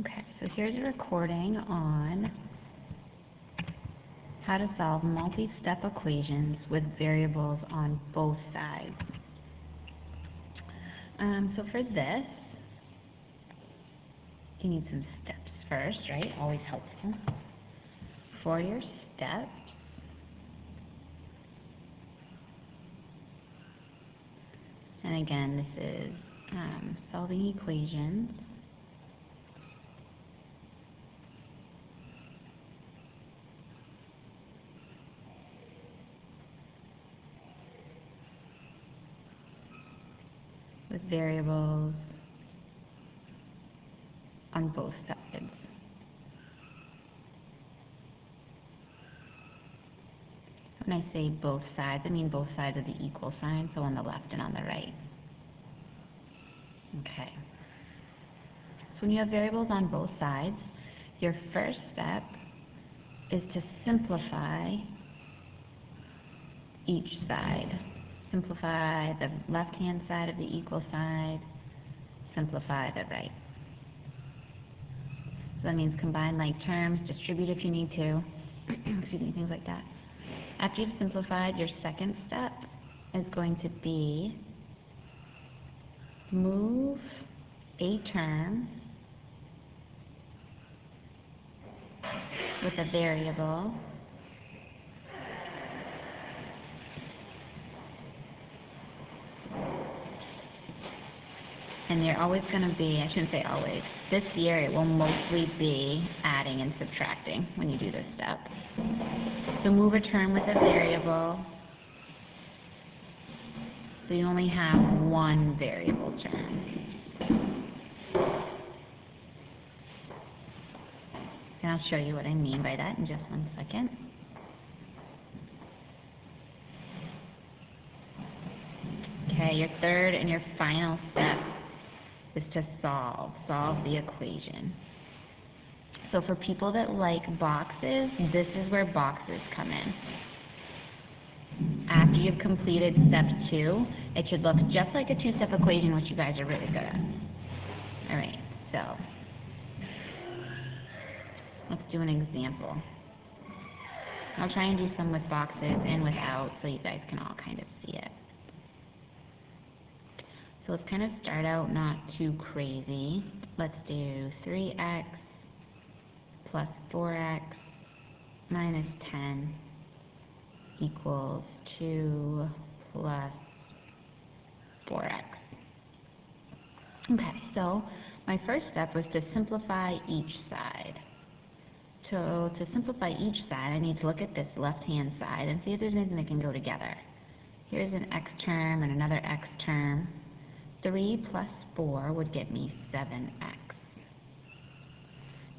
Okay, so here's a recording on how to solve multi-step equations with variables on both sides. So for this, you need some steps first, right? Always helpful. For your steps, and again, this is solving equations. With variables on both sides. When I say both sides, I mean both sides of the equal sign, so on the left and on the right. Okay. So when you have variables on both sides, your first step is to simplify each side. Simplify the left-hand side of the equal side, simplify the right. So that means combine like terms, distribute if you need to, excuse me, things like that. After you've simplified, your second step is going to be move a term with a variable and you're always going to be, I shouldn't say always, this year it will mostly be adding and subtracting when you do this step. So move a term with a variable, so you only have one variable term. And I'll show you what I mean by that in just 1 second. Okay, your third and your final step is to solve the equation. So for people that like boxes, this is where boxes come in. After you've completed step 2, it should look just like a 2-step equation, which you guys are really good at. Alright, so let's do an example. I'll try and do some with boxes and without so you guys can all kind of see it. So let's kind of start out not too crazy. Let's do 3x plus 4x minus 10 equals 2 plus 4x. Okay, so my first step was to simplify each side. So to simplify each side, I need to look at this left-hand side and see if there's anything that can go together. Here's an x term and another x term. 3 plus 4 would give me 7x.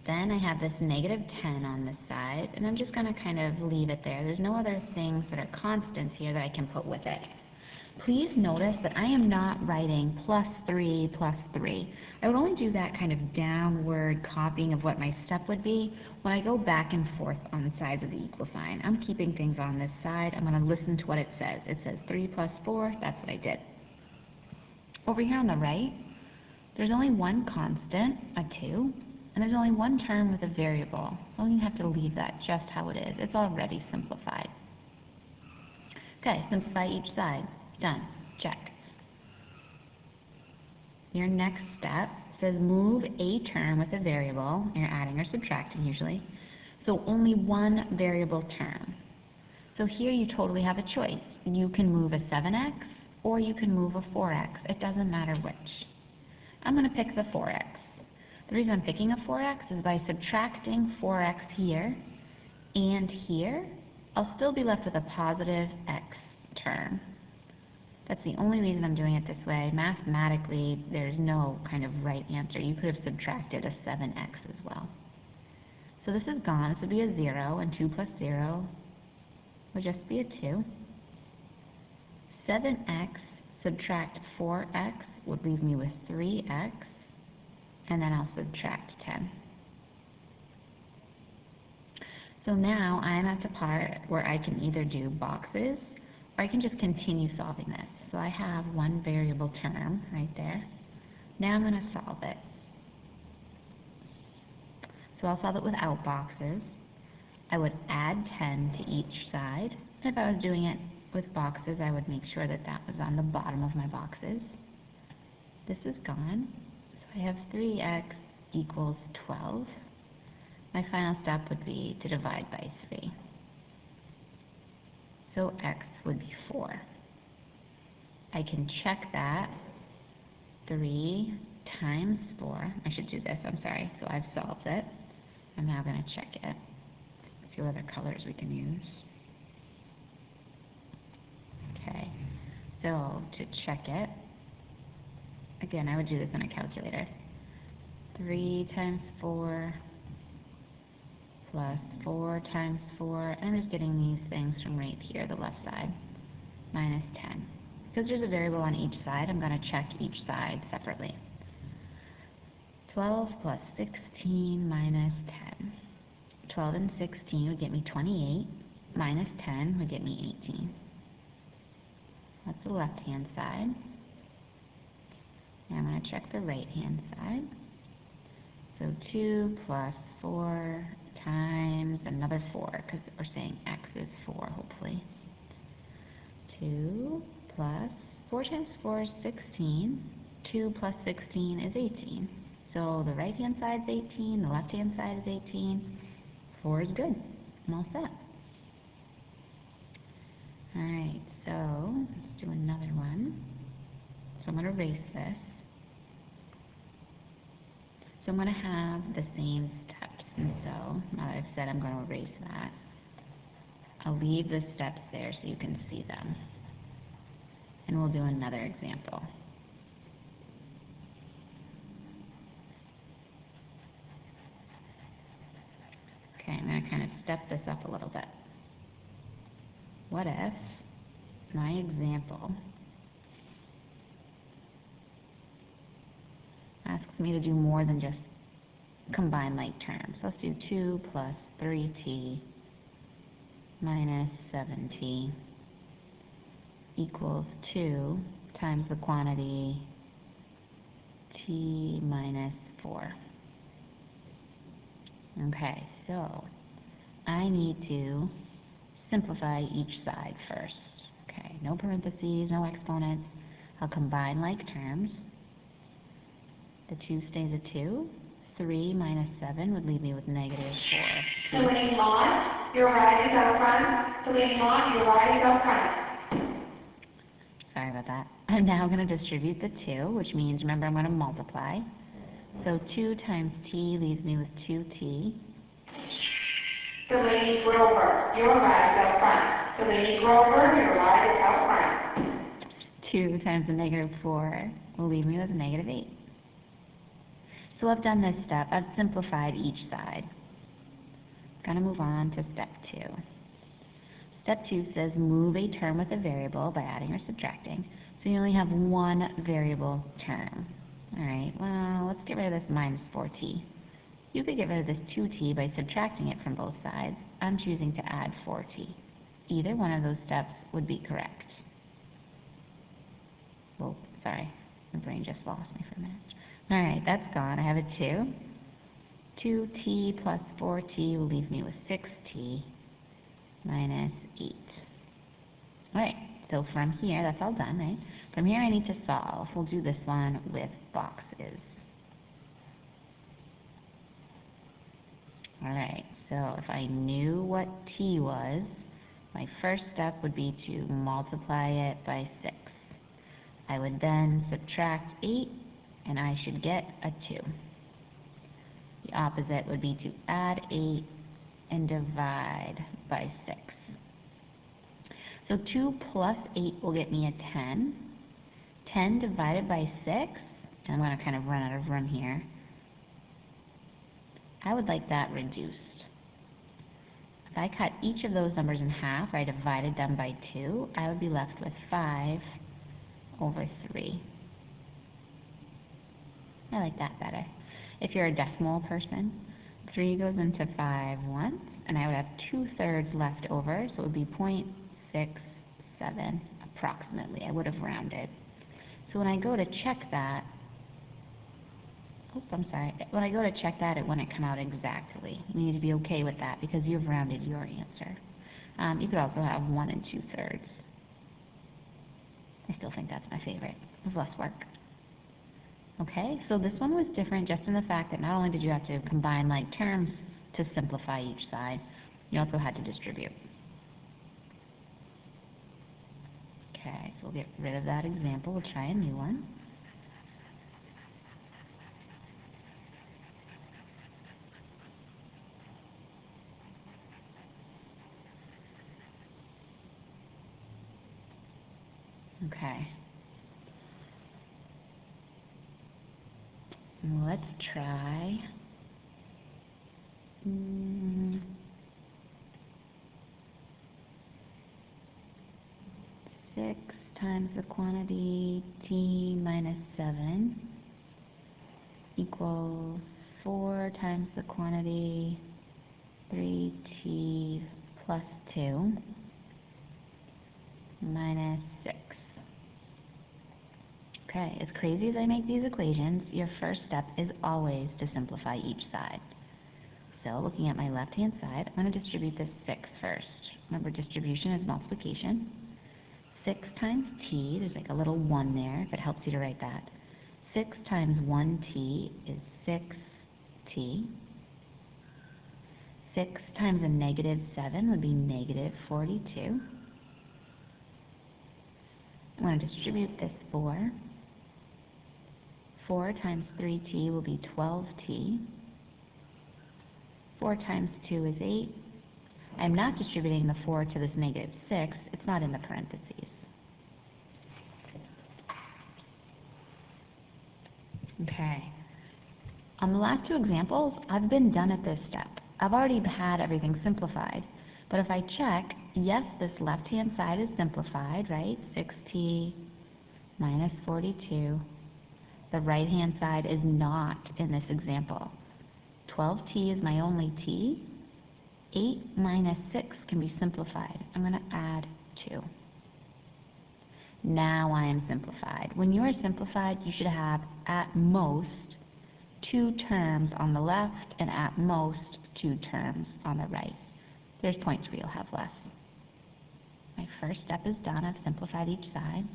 Then I have this negative 10 on this side, and I'm just going to kind of leave it there. There's no other things that are constants here that I can put with it. Please notice that I am not writing plus 3 plus 3. I would only do that kind of downward copying of what my step would be when I go back and forth on the sides of the equal sign. I'm keeping things on this side. I'm going to listen to what it says. It says 3 plus 4. That's what I did. Over here on the right, there's only one constant, a 2, and there's only one term with a variable. So you have to leave that just how it is. It's already simplified. Okay, simplify each side. Done. Check. Your next step says move a term with a variable. You're adding or subtracting usually. So only one variable term. So here you totally have a choice. You can move a 7x or you can move a 4x. It doesn't matter which. I'm going to pick the 4x. The reason I'm picking a 4x is by subtracting 4x here and here, I'll still be left with a positive x term. That's the only reason I'm doing it this way. Mathematically, there's no kind of right answer. You could have subtracted a 7x as well. So this is gone. This would be a 0, and 2 plus 0 would just be a 2. 7x subtract 4x would leave me with 3x, and then I'll subtract 10. So now I'm at the part where I can either do boxes or I can just continue solving this. So I have one variable term right there. Now I'm going to solve it. So I'll solve it without boxes. I would add 10 to each side. If I was doing it with boxes, I would make sure that that was on the bottom of my boxes. This is gone. So I have 3x equals 12. My final step would be to divide by 3. So x would be 4. I can check that. 3 times 4. I should do this, I'm sorry. So I've solved it. I'm now going to check it. See what other colors we can use. Okay, so to check it, again, I would do this on a calculator. 3 times 4 plus 4 times 4. I'm just getting these things from right here, the left side, minus 10. Because there's a variable on each side, I'm going to check each side separately. 12 plus 16 minus 10. 12 and 16 would get me 28, minus 10 would get me 18. That's the left-hand side. Now I'm going to check the right-hand side. So 2 plus 4 times another 4, because we're saying x is 4, hopefully. 2 plus 4 times 4 is 16. 2 plus 16 is 18. So the right-hand side is 18, the left-hand side is 18. 4 is good. I'm all set. Alright, so let's do another one. So I'm going to erase this. So I'm going to have the same steps. And so now that I've said I'm going to erase that, I'll leave the steps there so you can see them. And we'll do another example. Okay, I'm going to kind of step this up a little bit. What if my example asks me to do more than just combine like terms? Let's do 2 plus 3t minus 7t equals 2 times the quantity t minus 4. Okay, so I need to simplify each side first. Okay, no parentheses, no exponents. I'll combine like terms. The 2 stays a 2. 3 minus 7 would leave me with negative 4. Celine Lawn, your ride is out front. Celine Lawn, your ride is out front. Sorry about that. I'm now going to distribute the 2, which means, remember, I'm going to multiply. So 2 times t leaves me with 2t. Celine Grover, your ride is out front. Celine Grover, your ride is out front. 2 times the negative 4 will leave me with negative 8. So I've done this step. I've simplified each side. I'm going to move on to step 2. Step 2 says move a term with a variable by adding or subtracting. So you only have one variable term. Alright, well, let's get rid of this minus 4t. You could get rid of this 2t by subtracting it from both sides. I'm choosing to add 4t. Either one of those steps would be correct. Oh, sorry, my brain just lost me for a minute. Alright, that's gone. I have a 2. 2t plus 4t will leave me with 6t minus 8. Alright, so from here, that's all done, right? From here I need to solve. We'll do this one with boxes. Alright, so if I knew what t was, my first step would be to multiply it by 6. I would then subtract 8, and I should get a 2. The opposite would be to add 8 and divide by 6. So 2 plus 8 will get me a 10. 10 divided by 6, and I'm going to kind of run out of room here. I would like that reduced. If I cut each of those numbers in half, I divided them by 2, I would be left with 5 over 3. I like that better. If you're a decimal person, 3 goes into 5 once, and I would have 2/3 left over, so it would be 0.67 approximately. I would have rounded. So when I go to check that, oops, I'm sorry. When I go to check that, it wouldn't come out exactly. You need to be okay with that because you've rounded your answer. You could also have 1 2/3. I still think that's my favorite. It was less work. Okay, so this one was different just in the fact that not only did you have to combine like terms to simplify each side, you also had to distribute. Okay, so we'll get rid of that example. We'll try a new one. Okay. Let's try 6 times the quantity t minus 7 equals 4 times the quantity 3t plus 2 minus 6. Okay, as crazy as I make these equations, your first step is always to simplify each side. So looking at my left-hand side, I'm going to distribute this 6 first. Remember, distribution is multiplication. 6 times t, there's like a little 1 there, if it helps you to write that. 6 times 1t is 6t. 6 times a negative 7 would be negative 42. I'm going to distribute this 4. 4 times 3t will be 12t. 4 times 2 is 8. I'm not distributing the 4 to this negative 6. It's not in the parentheses. Okay. On the last 2 examples, I've been done at this step. I've already had everything simplified. But if I check, yes, this left-hand side is simplified, right? 6t minus 42. The right-hand side is not in this example. 12t is my only t. 8 minus 6 can be simplified. I'm going to add 2. Now I am simplified. When you are simplified, you should have at most 2 terms on the left and at most 2 terms on the right. There's points where you'll have less. My first step is done. I've simplified each side.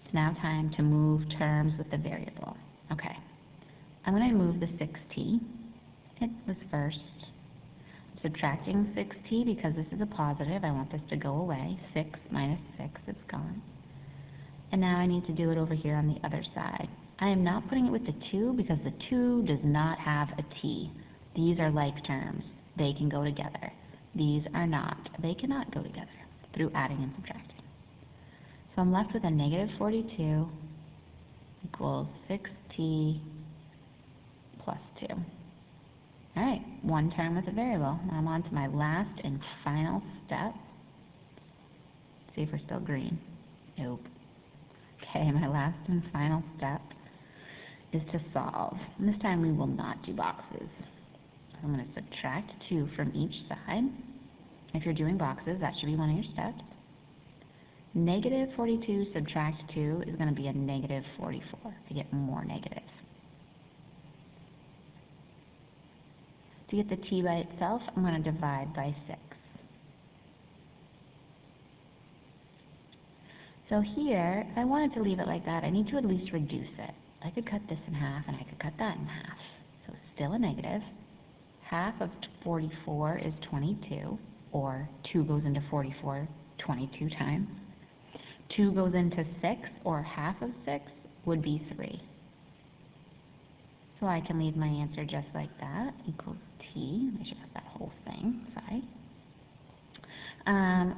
It's now time to move terms with the variable. Okay. I'm going to move the 6t. It was first. I'm subtracting 6t because this is a positive. I want this to go away. 6 minus 6, it's gone. And now I need to do it over here on the other side. I am not putting it with the 2 because the 2 does not have a t. These are like terms. They can go together. These are not. They cannot go together through adding and subtracting. So I'm left with a negative 42 equals 6t plus 2. All right, 1 term with a variable. Now I'm on to my last and final step. See if we're still green. Nope. Okay, my last and final step is to solve. And this time we will not do boxes. I'm going to subtract 2 from each side. If you're doing boxes, that should be one of your steps. Negative 42 subtract 2 is going to be a negative 44 to get more negatives. To get the t by itself, I'm going to divide by 6. So here, if I wanted to leave it like that, I need to at least reduce it. I could cut this in half, and I could cut that in half. So it's still a negative. Half of 44 is 22, or 2 goes into 44 22 times. 2 goes into 6, or half of 6, would be 3. So I can leave my answer just like that, equals t. I should have that whole thing, sorry.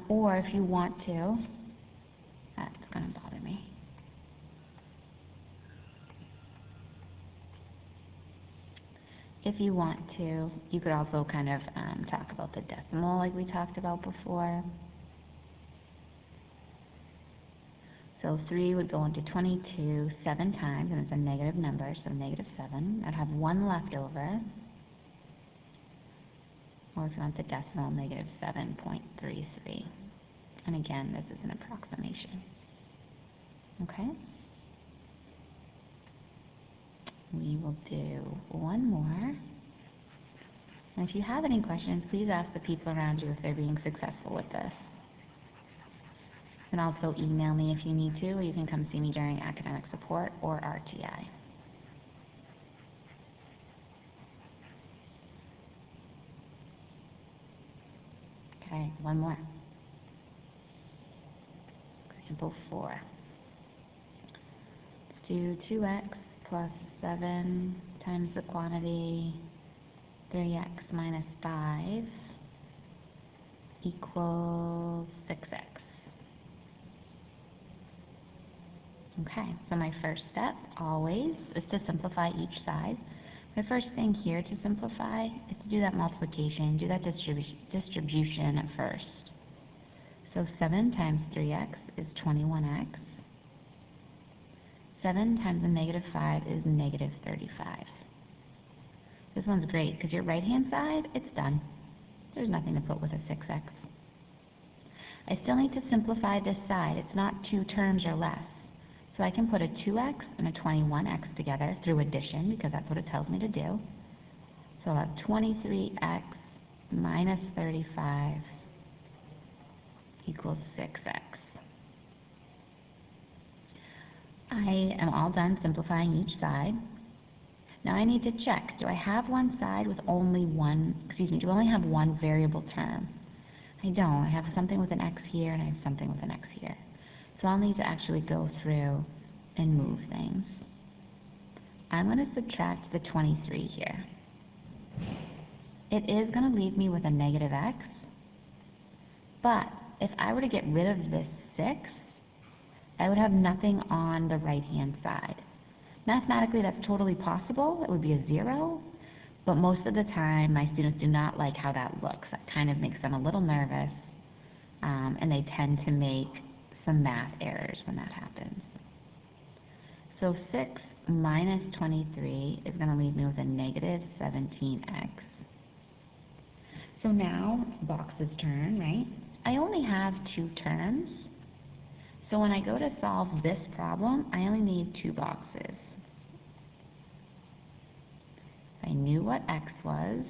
Or if you want to, that's going to bother me. If you want to, you could also kind of talk about the decimal like we talked about before. So 3 would go into 22 7 times, and it's a negative number, so negative 7. I'd have 1 left over. Or if you want the decimal, negative 7.33. And again, this is an approximation. Okay? we will do one more. And if you have any questions, please ask the people around you if they're being successful with this. You can also email me if you need to, or you can come see me during academic support or RTI. Okay, one more. Example 4. Let's do 2x plus 7 times the quantity 3x minus 5 equals 6x. Okay, so my first step always is to simplify each side. The first thing here to simplify is to do that multiplication, do that distribution at first. So 7 times 3x is 21x. 7 times a negative 5 is negative 35. This one's great because your right-hand side, it's done. There's nothing to put with a 6x. I still need to simplify this side. It's not 2 terms or less. So I can put a 2x and a 21x together through addition because that's what it tells me to do. So I'll have 23x minus 35 equals 6x. I am all done simplifying each side. Now I need to check, do I have one side with only one, do I only have one variable term? I don't. I have something with an x here and I have something with an x here. So I'll need to actually go through and move things. I'm going to subtract the 23 here. It is going to leave me with a negative x, but if I were to get rid of this 6, I would have nothing on the right-hand side. Mathematically, that's totally possible. It would be a 0, but most of the time, my students do not like how that looks. That kind of makes them a little nervous, and they tend to make some math errors when that happens. So 6 minus 23 is going to leave me with a negative 17x. So now, box's turn, right? I only have 2 terms. So when I go to solve this problem, I only need 2 boxes. If I knew what x was,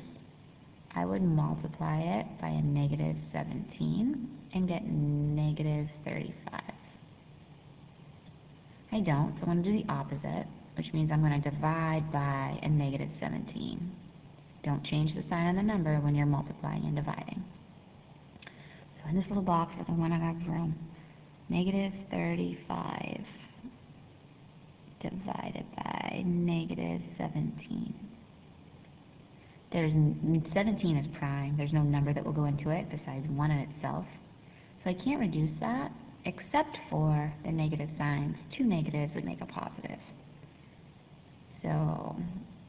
I would multiply it by a negative 17 and get negative 35. I don't, so I'm going to do the opposite, which means I'm going to divide by a negative 17. Don't change the sign on the number when you're multiplying and dividing. So in this little box, I want to have room. Negative 35 divided by negative 17. 17 is prime. There's no number that will go into it besides 1 in itself. So I can't reduce that except for the negative signs. 2 negatives would make a positive. So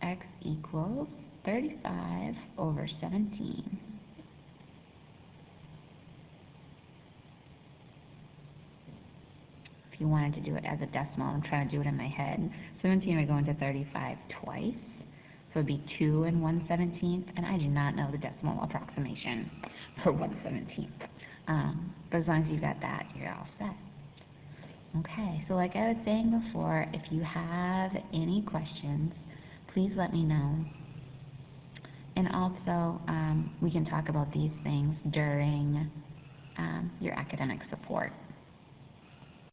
x equals 35 over 17. If you wanted to do it as a decimal, I'm trying to do it in my head. 17 would go into 35 twice. So it would be 2 and 1/17th, and I do not know the decimal approximation for 1/17th. But as long as you've got that, you're all set. Okay, so like I was saying before, if you have any questions, please let me know. And also, we can talk about these things during your academic support.